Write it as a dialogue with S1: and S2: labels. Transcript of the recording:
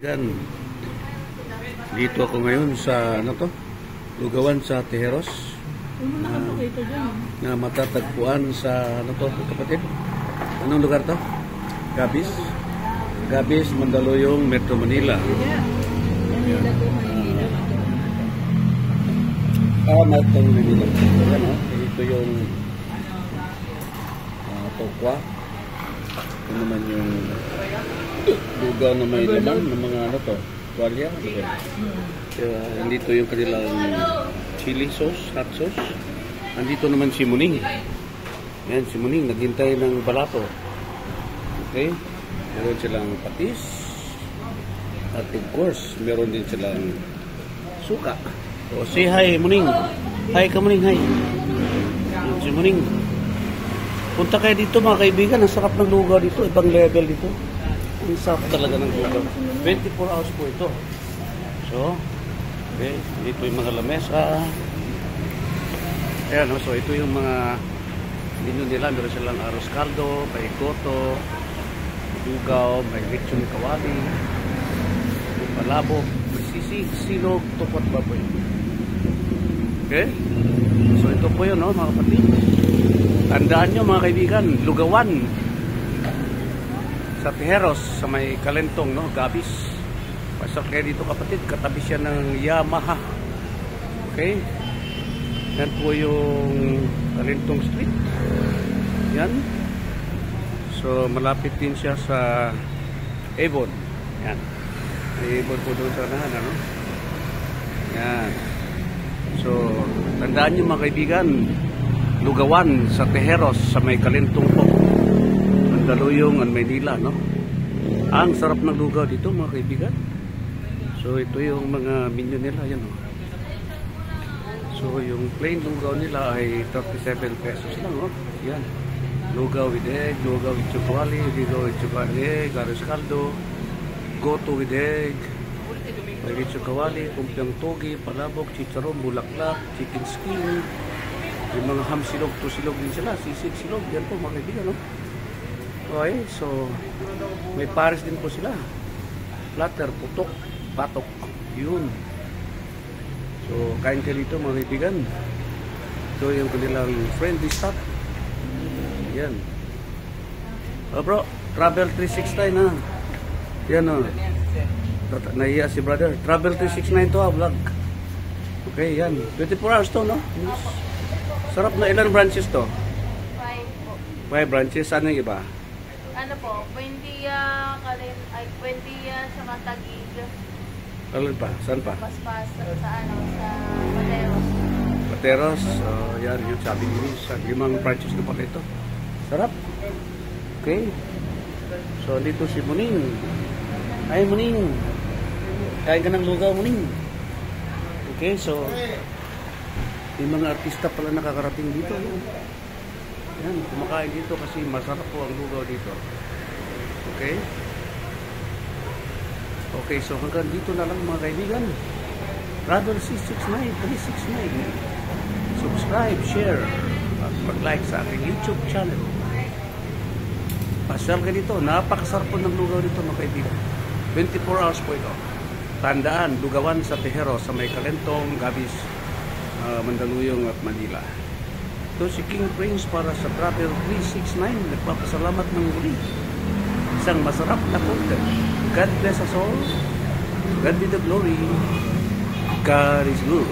S1: Yan. Dito ako ngayon sa ano to? Lugawan sa Tejeros. Na matatagpuan sa ano to, kapatid? Anong lugar to? Gabis. Gabis, Mandaluyong, Metro Manila. Metro Manila. Ayan, ito yung tokwa. Ito naman yung lugaw na may laman ng mga ano to, tuwalya. Andito yung kanilang chili sauce, hot sauce. Andito naman si Muning. Yan, si Muning, naghintay ng balato. Okay? Meron silang patis. At of course, meron din silang suka. So, say hi, Muning. Hi ka, Muning, hi. Yan, si Muning. Punta kayo dito mga kaibigan, ang sarap ng lugaw dito, ibang level dito. Ang sarap talaga ng lugaw. 24 hours po ito. So, okay, dito yung mga lamesa. Ayan, so ito yung mga menu nila. Meron silang arroz caldo, may goto, lugaw, may lechon kawali, may palabok, may sisig, silog, tupot baboy. Okay? So ito po yun, no, mga kapatid. Tandaan nyo mga kaibigan, lugawan sa Tejeros, sa may Kalentong, no, Gabis. Pasok kayo dito kapatid, katabi siya ng Yamaha. Okay? Yan po yung Kalentong Street. Yan. So malapit din siya sa Avon. Yan. May Avon po doon sa nahan, ano? Yan. So tandaan nyo mga kaibigan, lugawan sa Tejeros, sa may Kalentong po, Mandaluyong at Maynila, no? Ang sarap ng lugaw dito mga kaibigan. So ito yung mga menu nila, yan, no? So yung plain lugaw nila ay 37 pesos lang, no? Yan. Lugaw with egg, lugaw with chokwali, lugaw with chokwali, arroz caldo, goto with egg, may chokwali, kumpiang togi, palabok, chicharon, bulaklak, chicken skin. Yung mga ham silog, to silog din sila, sisig silog, yan po mga kaibigan, no? Okay, so may pares din po sila. Platter, putok, batok, yun. So kain ka dito mga kaibigan. Ito yung kanilang friendly stop. Yan. Oh bro, Travel 369 na. Yan, o. Nahiya si brother. Travel 369 to, vlog. Okay, yan. 24 hours to, no? Yes. Sarap na. Ilan branches to?
S2: 5 po.
S1: 5 branches. Ano yung iba?
S2: Ano po? Buendia, Buendia, saka Taguig.
S1: Alin pa? Saan pa?
S2: Paspas sa ano, sa Pateros.
S1: Pateros. So, yan yung sabi ni sa 5 branches na pala ito. Sarap. Okay. So, dito si Muning. Ay, Muning. Kain ka ng lugaw, Muning. Okay, so yung mga artista pala nakakarating dito. Yan, kumakain dito kasi masarap po ang lugaw dito. Okay? Okay, so hanggang dito na lang mga kaibigan. Brother C69, 369. Subscribe, share, at mag-like sa aking YouTube channel. Pasyal ka dito. Napakasarap po ng lugaw dito mga kaibigan. 24 hours po ito. Tandaan, lugawan sa Tejeros, sa may Kalentong, Gabis, Mandaluyong at Manila. Ito si King Prince para sa Travel 369. Nagpapasalamat ng muli. Isang masarap na content. God bless us all. God be the glory. God is good.